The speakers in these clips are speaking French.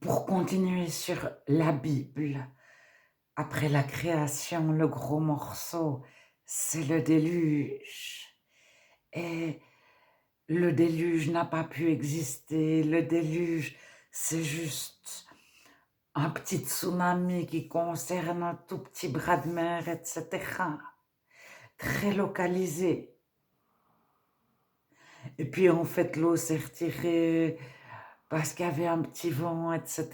Pour continuer sur la Bible, après la création, le gros morceau, c'est le déluge. Et le déluge n'a pas pu exister. Le déluge, c'est juste un petit tsunami qui concerne un tout petit bras de mer, etc. Très localisé. Et puis en fait, l'eau s'est retirée parce qu'il y avait un petit vent, etc.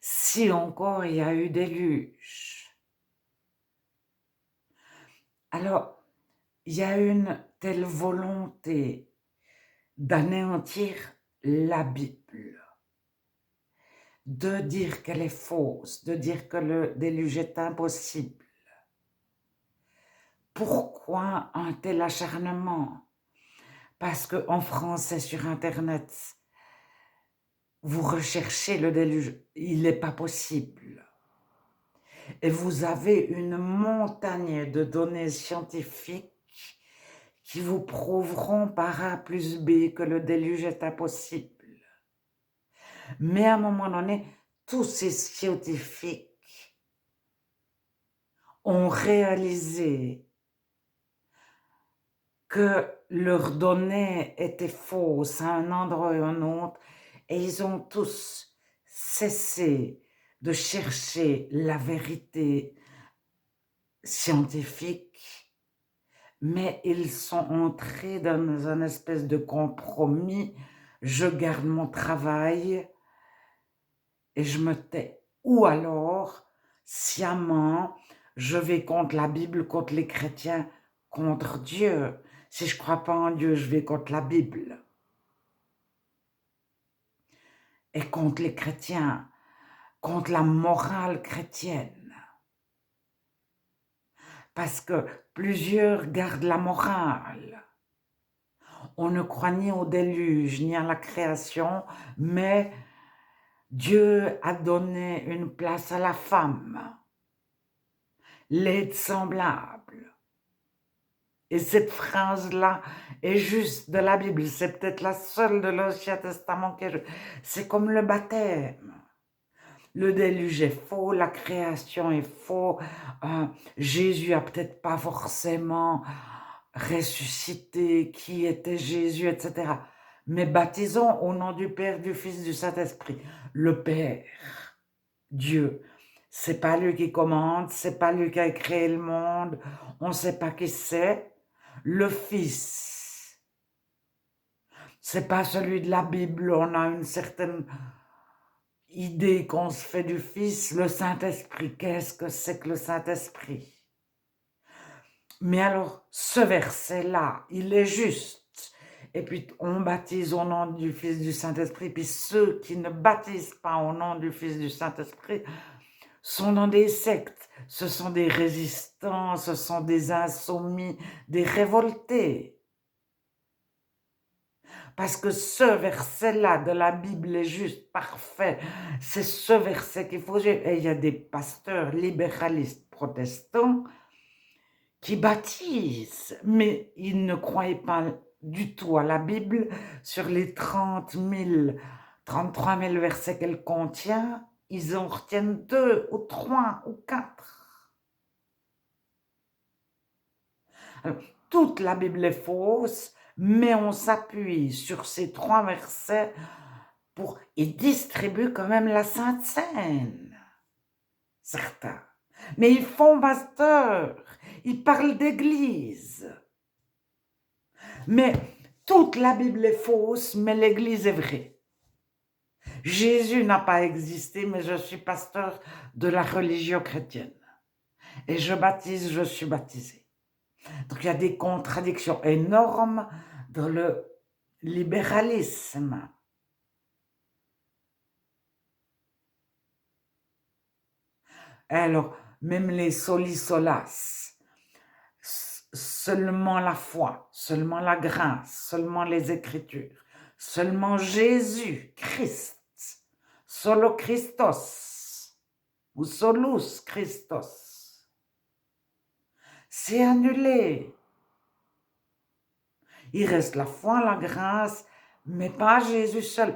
Si encore il y a eu déluge. Alors, il y a une telle volonté d'anéantir la Bible, de dire qu'elle est fausse, de dire que le déluge est impossible. Pourquoi un tel acharnement? Parce qu'en français sur Internet, vous recherchez le déluge, il n'est pas possible. Et vous avez une montagne de données scientifiques qui vous prouveront par A plus B que le déluge est impossible. Mais à un moment donné, tous ces scientifiques ont réalisé que leurs données étaient fausses à un endroit ou à un autre, et ils ont tous cessé de chercher la vérité scientifique, mais ils sont entrés dans un espèce de compromis. Je garde mon travail et je me tais. Ou alors, sciemment, je vais contre la Bible, contre les chrétiens, contre Dieu. Si je ne crois pas en Dieu, je vais contre la Bible. Et contre les chrétiens, contre la morale chrétienne. Parce que plusieurs gardent la morale. On ne croit ni au déluge, ni à la création, mais Dieu a donné une place à la femme, l'aide semblable. Et cette phrase-là est juste de la Bible, c'est peut-être la seule de l'Ancien Testament c'est comme le baptême. Le déluge est faux, la création est faux, Jésus a peut-être pas forcément ressuscité, qui était Jésus, etc. Mais baptisons au nom du Père, du Fils, du Saint-Esprit. Le Père, Dieu, c'est pas lui qui commande, c'est pas lui qui a créé le monde, on ne sait pas qui c'est. Le Fils, c'est pas celui de la Bible, on a une certaine idée qu'on se fait du Fils. Le Saint-Esprit, qu'est-ce que c'est que le Saint-Esprit? Mais alors, ce verset-là, il est juste. Et puis, on baptise au nom du Fils du Saint-Esprit, puis ceux qui ne baptisent pas au nom du Fils du Saint-Esprit sont dans des sectes. Ce sont des résistants, ce sont des insoumis, des révoltés. Parce que ce verset-là de la Bible est juste parfait. C'est ce verset qu'il faut suivre. Et il y a des pasteurs libéralistes protestants qui baptisent, mais ils ne croyaient pas du tout à la Bible. Sur les 33 000 versets qu'elle contient, ils en retiennent 2 ou 3 ou 4. Alors, toute la Bible est fausse, mais on s'appuie sur ces 3 versets pour... Ils distribuent quand même la Sainte Seine, certains. Mais ils font pasteur, ils parlent d'église. Mais toute la Bible est fausse, mais l'église est vraie. Jésus n'a pas existé, mais je suis pasteur de la religion chrétienne. Et je baptise, je suis baptisé. Donc il y a des contradictions énormes dans le libéralisme. Alors, même les solas, seulement la foi, seulement la grâce, seulement les Écritures, seulement Jésus, Christ, solo Christos ou solus Christos. C'est annulé. Il reste la foi, la grâce, mais pas Jésus seul.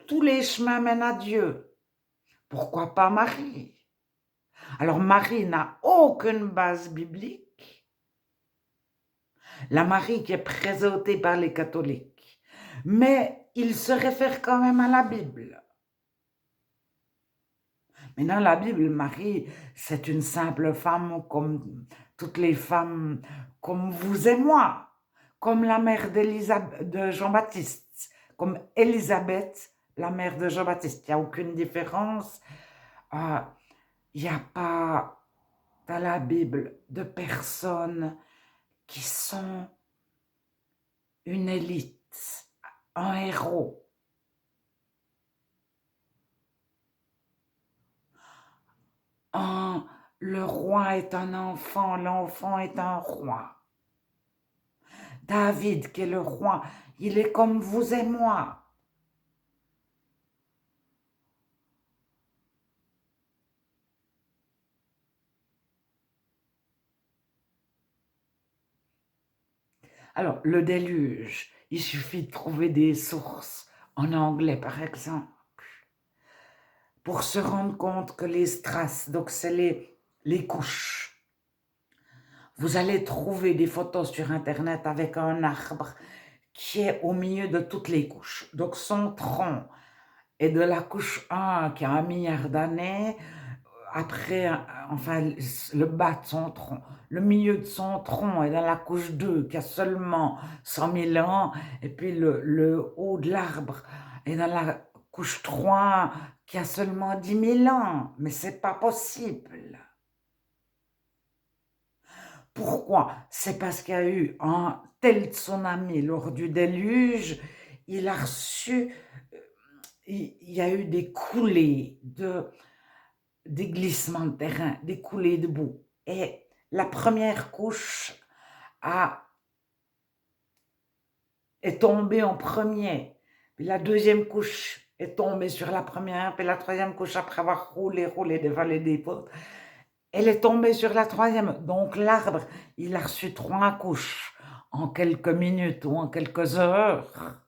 Tous les chemins mènent à Dieu. Pourquoi pas Marie? Alors Marie n'a aucune base biblique. La Marie qui est présentée par les catholiques. Mais il se réfère quand même à la Bible. Mais dans la Bible, Marie, c'est une simple femme comme toutes les femmes, comme vous et moi, comme la mère de Jean-Baptiste, comme Élisabeth, la mère de Jean-Baptiste. Il n'y a aucune différence. Il n'y a pas dans la Bible de personnes qui sont une élite, un héros. Le roi est un enfant, l'enfant est un roi. David, qui est le roi, il est comme vous et moi. Alors, le déluge, il suffit de trouver des sources en anglais, par exemple, pour se rendre compte que les strass, donc c'est les couches. Vous allez trouver des photos sur Internet avec un arbre qui est au milieu de toutes les couches. Donc, son tronc est de la couche 1 qui a 1 milliard d'années, après, enfin, le bas de son tronc, le milieu de son tronc est dans la couche 2 qui a seulement 100 000 ans, et puis le haut de l'arbre est dans la couche 3 qui a seulement 10 000 ans. Mais c'est pas possible. Pourquoi? C'est parce qu'il y a eu un tel tsunami lors du déluge, il a reçu, il y a eu des coulées des glissements de terrain, des coulées de boue. Et la première couche est tombée en premier. Puis la deuxième couche est tombée sur la première. Puis la troisième couche, après avoir roulé, dévalé des potes, elle est tombée sur la troisième. Donc l'arbre, il a reçu 3 couches en quelques minutes ou en quelques heures.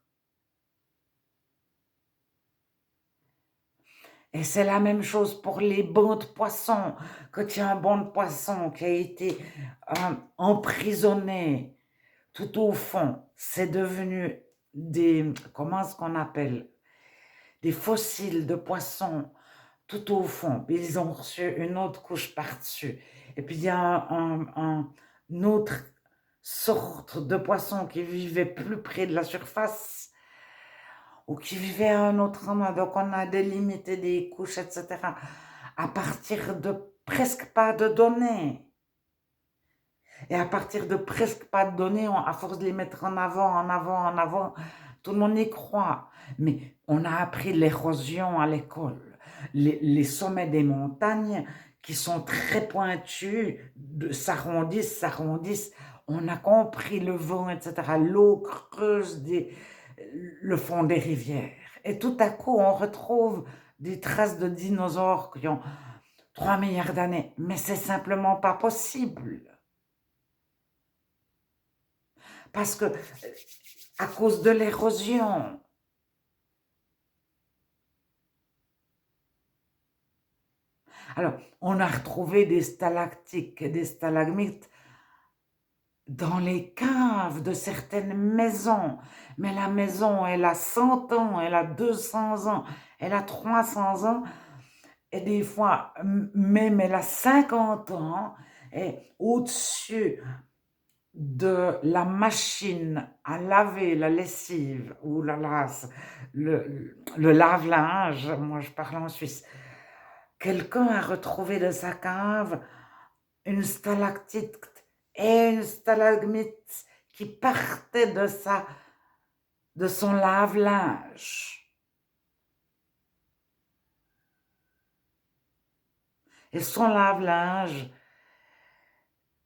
Et c'est la même chose pour les bancs de poissons. Quand il y a un banc de poissons qui a été emprisonné tout au fond, c'est devenu comment est-ce qu'on appelle, des fossiles de poissons tout au fond. Puis ils ont reçu une autre couche par-dessus. Et puis il y a une autre sorte de poisson qui vivait plus près de la surface ou qui vivait à un autre endroit. Donc on a délimité des couches, etc. à partir de presque pas de données. Et à partir de presque pas de données, à force de les mettre en avant, tout le monde y croit. Mais on a appris l'érosion à l'école. Les sommets des montagnes qui sont très pointus s'arrondissent. On a compris le vent, etc. L'eau creuse le fond des rivières. Et tout à coup, on retrouve des traces de dinosaures qui ont 3 milliards d'années. Mais c'est simplement pas possible. Parce que, à cause de l'érosion. Alors, on a retrouvé des stalactites et des stalagmites dans les caves de certaines maisons. Mais la maison, elle a 100 ans, elle a 200 ans, elle a 300 ans, et des fois, même elle a 50 ans, et au-dessus de la machine à laver la lessive ou le lave-linge, moi je parle en Suisse, quelqu'un a retrouvé de sa cave une stalactite et une stalagmite qui partaient de son lave-linge. Et son lave-linge,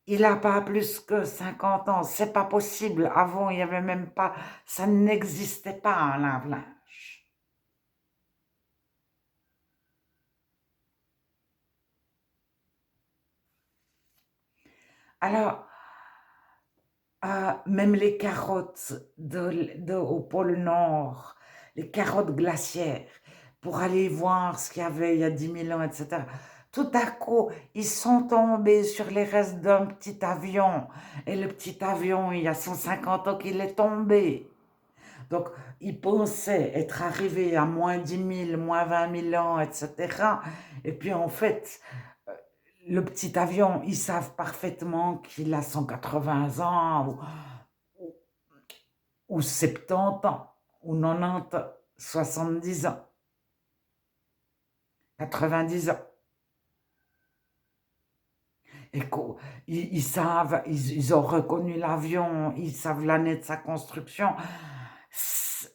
il n'a pas plus que 50 ans. C'est pas possible. Avant, il n'y avait même pas, ça n'existait pas un lave-linge. Alors, même les carottes au pôle Nord, les carottes glaciaires, pour aller voir ce qu'il y avait il y a 10 000 ans, etc. Tout à coup, ils sont tombés sur les restes d'un petit avion. Et le petit avion, il y a 150 ans qu'il est tombé. Donc, ils pensaient être arrivés à moins 10 000, moins 20 000 ans, etc. Et puis, en fait, le petit avion, ils savent parfaitement qu'il a 180 ans ou 70 ans, ou 90, 70 ans, 90 ans. Et ils savent, ils ont reconnu l'avion, ils savent l'année de sa construction.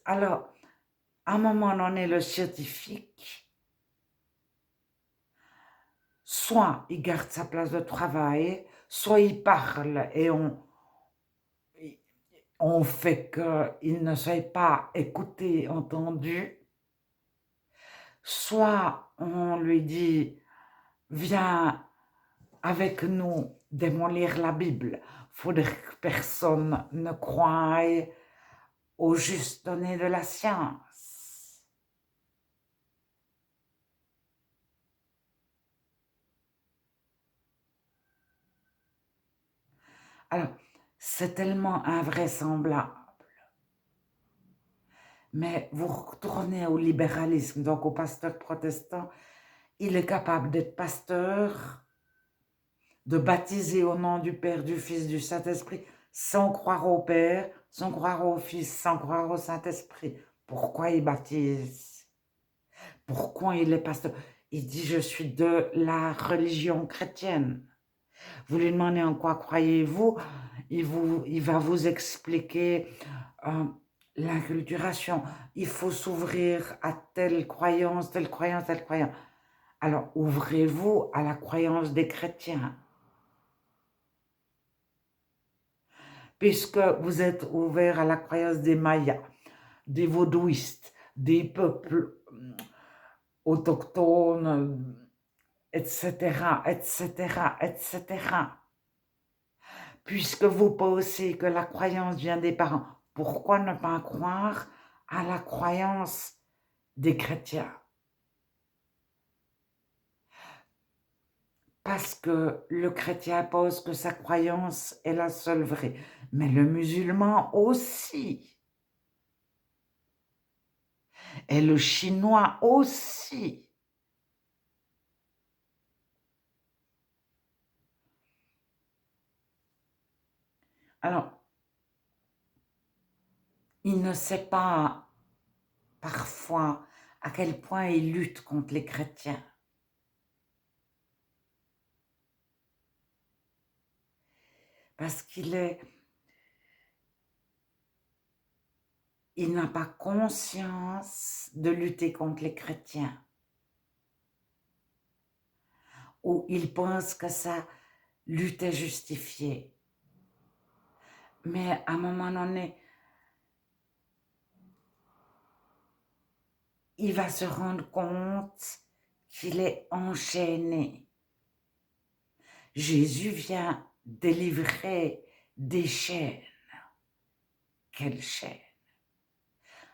Alors, à un moment donné, le scientifique, soit il garde sa place de travail, soit il parle et on fait qu'il ne soit pas écouté, entendu, soit on lui dit, viens avec nous démolir la Bible. Il faudrait que personne ne croie aux juste données de la science. Alors, c'est tellement invraisemblable. Mais vous retournez au libéralisme, donc au pasteur protestant, il est capable d'être pasteur, de baptiser au nom du Père, du Fils, du Saint-Esprit, sans croire au Père, sans croire au Fils, sans croire au Saint-Esprit. Pourquoi il baptise? Pourquoi il est pasteur? Il dit, je suis de la religion chrétienne. Vous lui demandez en quoi croyez-vous, il va vous expliquer l'inculturation. Il faut s'ouvrir à telle croyance, telle croyance, telle croyance. Alors, ouvrez-vous à la croyance des chrétiens. Puisque vous êtes ouvert à la croyance des Mayas, des vaudouistes, des peuples autochtones, etc., etc., etc. Puisque vous pensez que la croyance vient des parents, pourquoi ne pas croire à la croyance des chrétiens? Parce que le chrétien pense que sa croyance est la seule vraie, mais le musulman aussi, et le chinois aussi. Alors, il ne sait pas parfois à quel point il lutte contre les chrétiens. Parce il n'a pas conscience de lutter contre les chrétiens. Ou il pense que sa lutte est justifiée. Mais à un moment donné, il va se rendre compte qu'il est enchaîné. Jésus vient délivrer des chaînes. Quelle chaîne?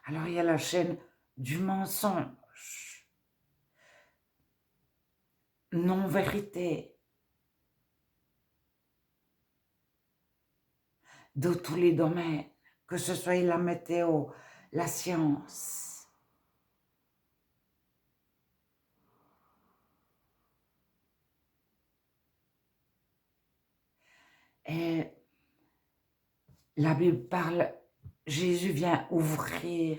Alors il y a la chaîne du mensonge, non-vérité, de tous les domaines, que ce soit la météo, la science. Et la Bible parle, Jésus vient ouvrir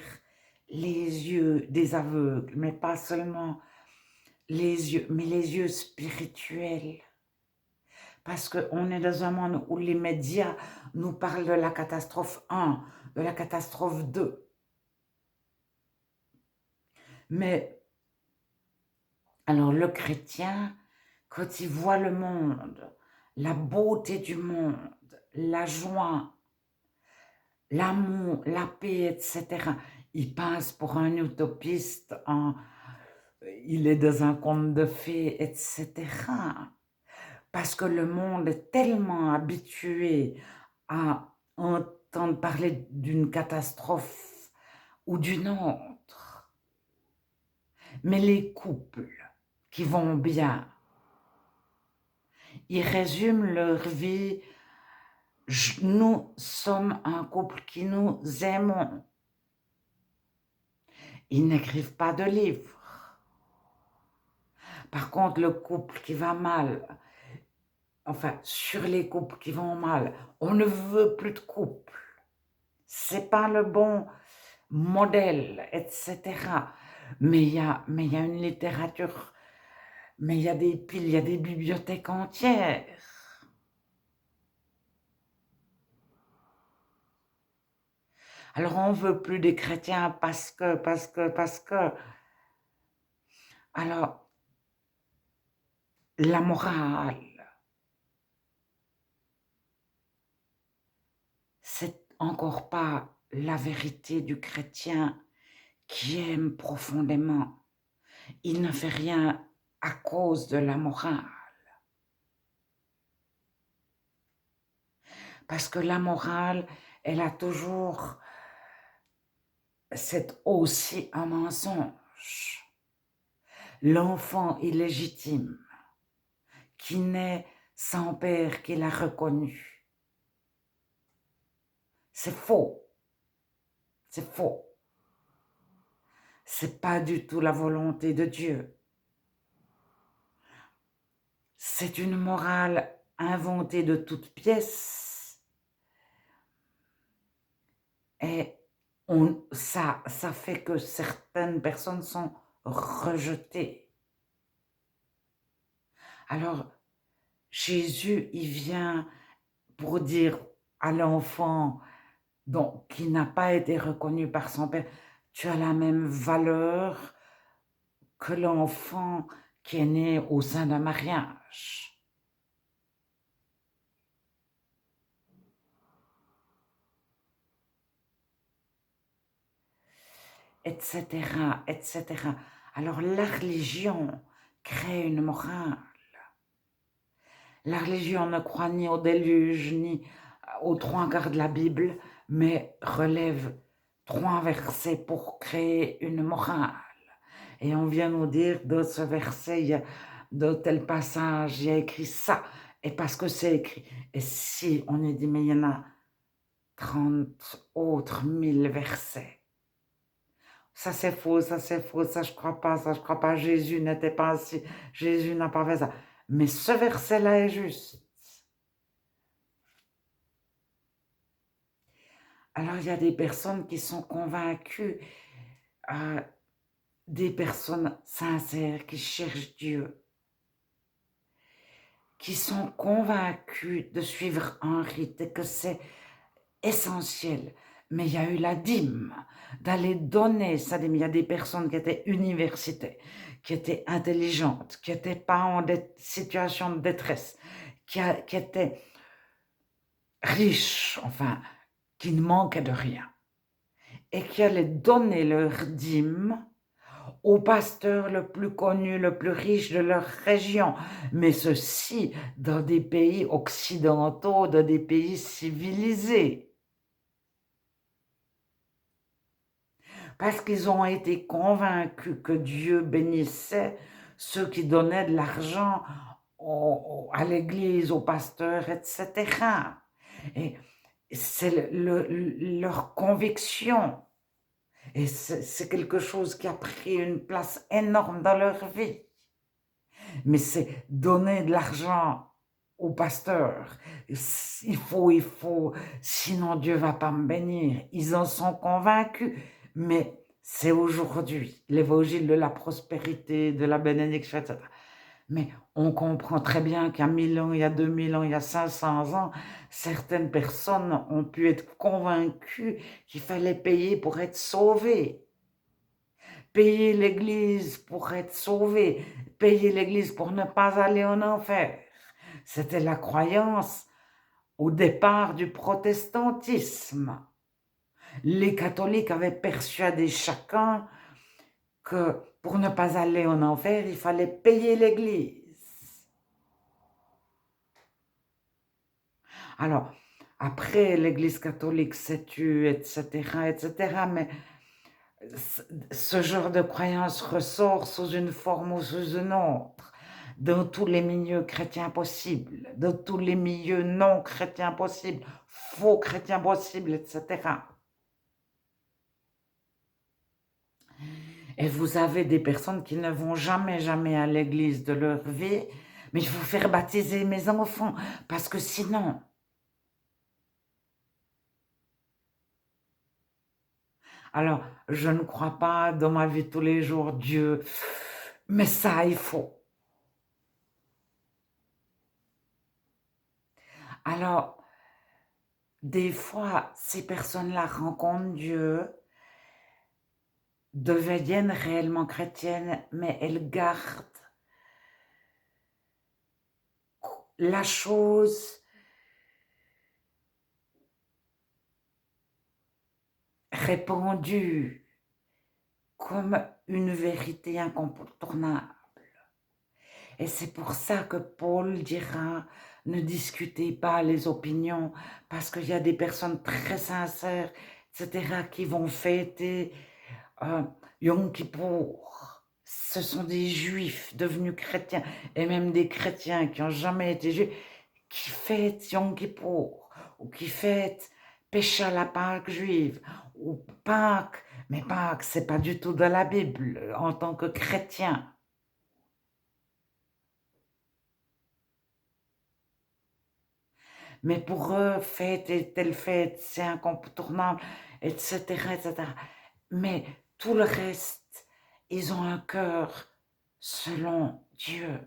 les yeux des aveugles, mais pas seulement les yeux, mais les yeux spirituels. Parce qu'on est dans un monde où les médias nous parlent de la catastrophe 1, de la catastrophe 2. Mais, alors le chrétien, quand il voit le monde, la beauté du monde, la joie, l'amour, la paix, etc., il passe pour un utopiste, il est dans un conte de fées, etc. Parce que le monde est tellement habitué à entendre parler d'une catastrophe ou d'une autre. Mais les couples qui vont bien, ils résument leur vie. Nous sommes un couple qui nous aimons. Ils n'écrivent pas de livres. Par contre, le couple qui va mal, enfin, sur les couples qui vont mal, on ne veut plus de couple. C'est pas le bon modèle, etc. Mais il y a une littérature, mais il y a des piles, il y a des bibliothèques entières. Alors on veut plus des chrétiens parce que. Alors, la morale, c'est encore pas la vérité du chrétien qui aime profondément. Il ne fait rien à cause de la morale. Parce que la morale, elle a toujours, c'est aussi un mensonge. L'enfant illégitime qui naît sans père qui l'a reconnu. C'est faux. C'est faux. C'est pas du tout la volonté de Dieu. C'est une morale inventée de toutes pièces. Et ça fait que certaines personnes sont rejetées. Alors, Jésus, il vient pour dire à l'enfant qui n'a pas été reconnu par son père, tu as la même valeur que l'enfant qui est né au sein d'un mariage. Etc., etc. Alors la religion crée une morale. La religion ne croit ni au déluge, ni aux trois quarts de la Bible, mais relève 3 versets pour créer une morale. Et on vient nous dire, dans ce verset, dans tel passage, il y a écrit ça, et parce que c'est écrit. Et si on est dit, mais il y en a 30 autres 1000 versets. Ça c'est faux, ça c'est faux, ça je crois pas, ça je crois pas, Jésus n'était pas ainsi, Jésus n'a pas fait ça. Mais ce verset-là est juste. Alors il y a des personnes qui sont convaincues, des personnes sincères qui cherchent Dieu, qui sont convaincues de suivre un rite et que c'est essentiel. Mais il y a eu la dîme, d'aller donner sa dîme. Il y a des personnes qui étaient universitaires, qui étaient intelligentes, qui n'étaient pas en situation de détresse, qui étaient riches, enfin, qui ne manquaient de rien, et qui allaient donner leur dîme au pasteur le plus connu, le plus riche de leur région, mais ceci dans des pays occidentaux, dans des pays civilisés. Parce qu'ils ont été convaincus que Dieu bénissait ceux qui donnaient de l'argent à l'église, aux pasteurs, etc. Et c'est leur conviction. Et c'est quelque chose qui a pris une place énorme dans leur vie. Mais c'est donner de l'argent au pasteur. Il faut, sinon Dieu va pas me bénir. Ils en sont convaincus. Mais c'est aujourd'hui l'évangile de la prospérité, de la bénédiction, etc. Mais on comprend très bien qu'il y a 1000 ans, il y a 2000 ans, il y a 500 ans, certaines personnes ont pu être convaincues qu'il fallait payer pour être sauvées. Payer l'église pour être sauvé, payer l'église pour ne pas aller en enfer. C'était la croyance au départ du protestantisme. Les catholiques avaient persuadé chacun que pour ne pas aller en enfer, il fallait payer l'église. Alors, Après, l'Église catholique s'est tue, etc., etc., mais ce genre de croyance ressort sous une forme ou sous une autre, dans tous les milieux chrétiens possibles, dans tous les milieux non chrétiens possibles, faux chrétiens possibles, etc. Et vous avez des personnes qui ne vont jamais, jamais à l'église de leur vie, mais il faut faire baptiser mes enfants, parce que sinon... Alors, je ne crois pas dans ma vie de tous les jours, Dieu, mais ça, il faut. Alors, des fois, ces personnes-là rencontrent Dieu, deviennent réellement chrétiennes, mais elles gardent la chose répandue comme une vérité incontournable. Et c'est pour ça que Paul dira, ne discutez pas les opinions, parce qu'il y a des personnes très sincères, etc., qui vont fêter Yom Kippour. Ce sont des juifs devenus chrétiens, et même des chrétiens qui n'ont jamais été juifs, qui fêtent Yom Kippour, ou qui fêtent Pécha la Pâque juive, ou Pâques, mais Pâques, c'est pas du tout de la Bible, en tant que chrétien. Mais pour eux, fête et telle fête, c'est incontournable, etc., etc. Mais tout le reste, ils ont un cœur selon Dieu.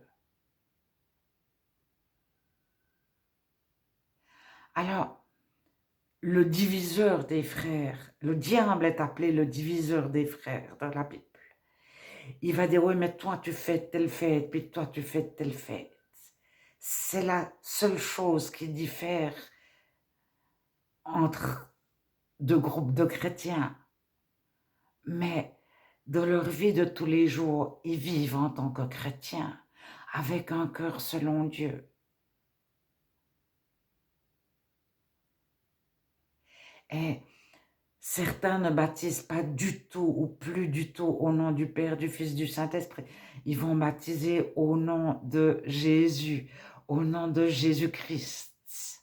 Alors, le diviseur des frères, le diable est appelé le diviseur des frères dans la Bible. Il va dire, oui, mais toi, tu fais telle fête, puis toi, tu fais telle fête. C'est la seule chose qui diffère entre deux groupes de chrétiens. Mais dans leur vie de tous les jours, ils vivent en tant que chrétiens, avec un cœur selon Dieu. Et certains ne baptisent pas du tout ou plus du tout au nom du Père, du Fils, du Saint-Esprit. Ils vont baptiser au nom de Jésus, au nom de Jésus-Christ.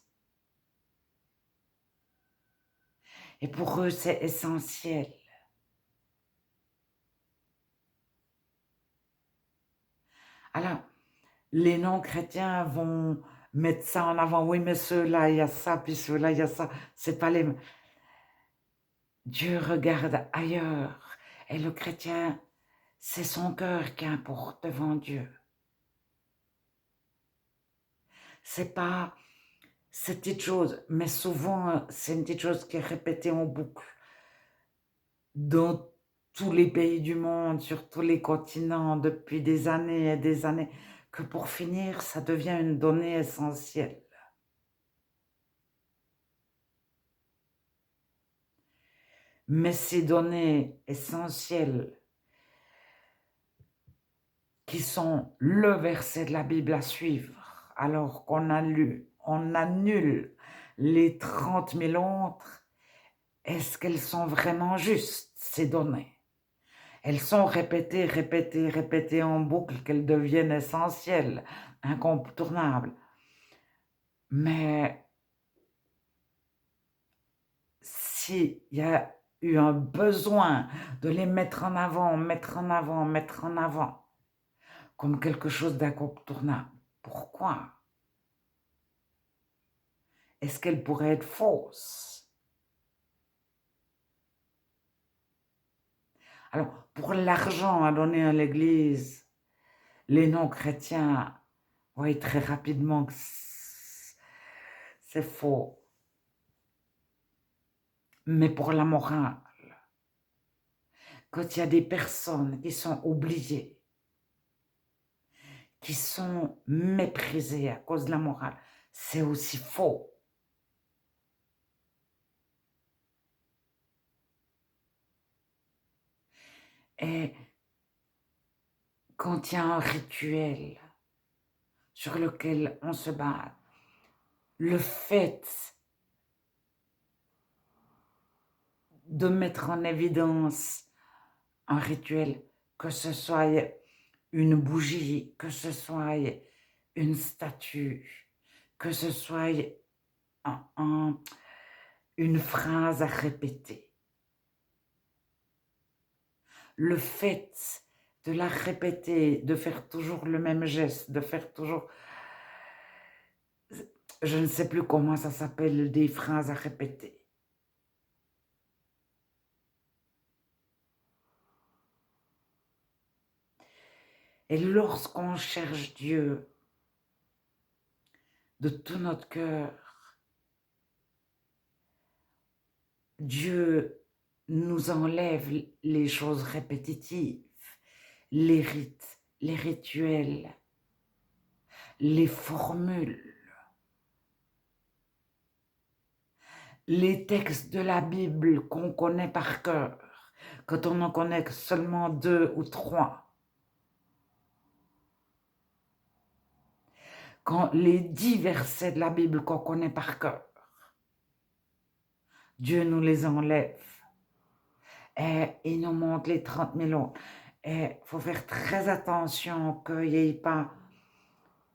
Et pour eux, c'est essentiel. Alors, les non-chrétiens vont mettre ça en avant. Oui, mais ceux-là, il y a ça, puis ceux-là, il y a ça. C'est pas les... Dieu regarde ailleurs. Et le chrétien, c'est son cœur qui importe devant Dieu. C'est pas cette petite chose, mais souvent, c'est une petite chose qui est répétée en boucle dans tous les pays du monde, sur tous les continents, depuis des années et des années, que pour finir, ça devient une donnée essentielle. Mais ces données essentielles qui sont le verset de la Bible à suivre, alors qu'on a lu, on annule les 30 000 autres, est-ce qu'elles sont vraiment justes, ces données? Elles sont répétées, répétées, répétées en boucle, qu'elles deviennent essentielles, incontournables. Mais s'il y a eu un besoin de les mettre en avant, mettre en avant, mettre en avant, comme quelque chose d'incontournable, pourquoi? Est-ce qu'elle pourrait être fausse? Alors, pour l'argent à donner à l'Église, les non-chrétiens voient très rapidement que c'est faux. Mais pour la morale, quand il y a des personnes qui sont oubliées, qui sont méprisées à cause de la morale, c'est aussi faux. Et quand il y a un rituel sur lequel on se bat, le fait de mettre en évidence un rituel, que ce soit une bougie, que ce soit une statue, que ce soit une phrase à répéter. Le fait de la répéter, de faire toujours le même geste, de faire toujours... Je ne sais plus comment ça s'appelle, des phrases à répéter. Et lorsqu'on cherche Dieu de tout notre cœur, Dieu nous enlève les choses répétitives, les rites, les rituels, les formules, les textes de la Bible qu'on connaît par cœur, quand on en connaît seulement 2 ou 3. Quand les 10 versets de la Bible qu'on connaît par cœur, Dieu nous les enlève. Et il nous montre les 30 000 autres. Et il faut faire très attention qu'il n'y ait pas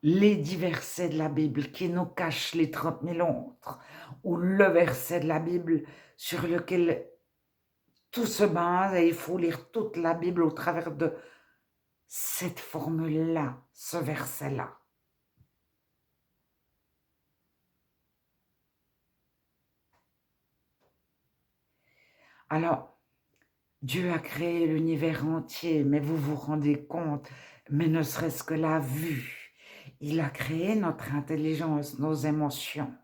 les 10 versets de la Bible qui nous cachent les 30 000 autres, ou le verset de la Bible sur lequel tout se base et il faut lire toute la Bible au travers de cette formule-là, ce verset-là. Alors, Dieu a créé l'univers entier, mais vous vous rendez compte, mais ne serait-ce que la vue. Il a créé notre intelligence, nos émotions.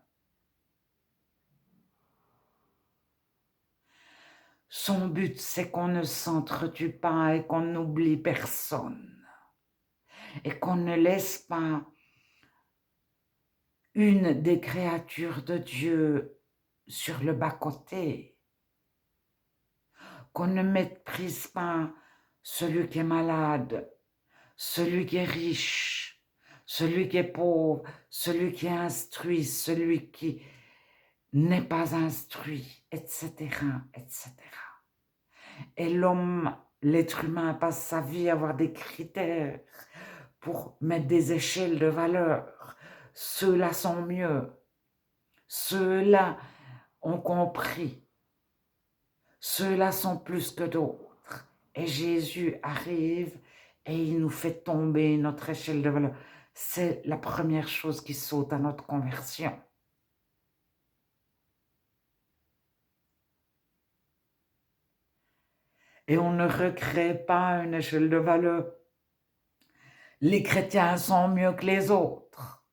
Son but, c'est qu'on ne s'entretue pas et qu'on n'oublie personne. Et qu'on ne laisse pas une des créatures de Dieu sur le bas-côté. Qu'on ne méprise pas celui qui est malade, celui qui est riche, celui qui est pauvre, celui qui est instruit, celui qui n'est pas instruit, etc., etc. Et l'homme, l'être humain, passe sa vie à avoir des critères pour mettre des échelles de valeur. Ceux-là sont mieux. Ceux-là ont compris. Ceux-là sont plus que d'autres. Et Jésus arrive et il nous fait tomber notre échelle de valeur. C'est la première chose qui saute à notre conversion. Et on ne recrée pas une échelle de valeur. Les chrétiens sont mieux que les autres.